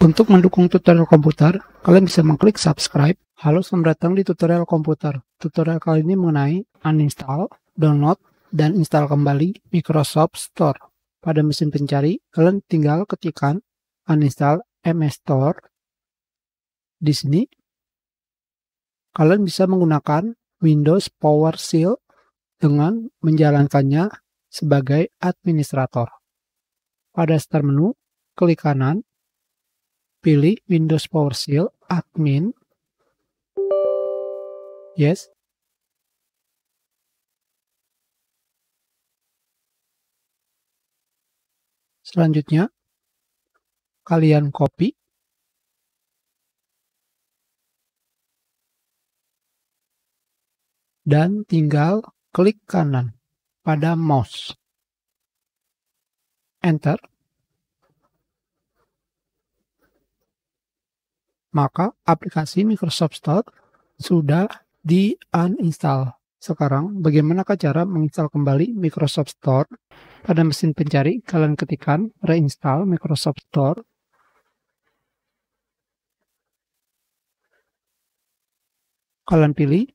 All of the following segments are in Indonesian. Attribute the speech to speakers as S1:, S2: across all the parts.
S1: Untuk mendukung tutorial komputer, kalian bisa mengklik subscribe. Halo, selamat datang di tutorial komputer. Tutorial kali ini mengenai uninstall, download, dan install kembali Microsoft Store. Pada mesin pencari, kalian tinggal ketikkan uninstall MS Store. Di sini, kalian bisa menggunakan Windows PowerShell dengan menjalankannya sebagai administrator. Pada start menu, klik kanan, pilih Windows PowerShell Admin. Yes. Selanjutnya, kalian copy dan tinggal klik kanan pada mouse. Enter. Maka aplikasi Microsoft Store sudah di-uninstall. Sekarang, bagaimanakah cara menginstal kembali Microsoft Store? Pada mesin pencari, kalian ketikkan reinstall Microsoft Store. Kalian pilih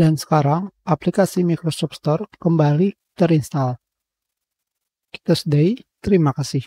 S1: dan sekarang aplikasi Microsoft Store kembali terinstall. Kita sudahi, terima kasih.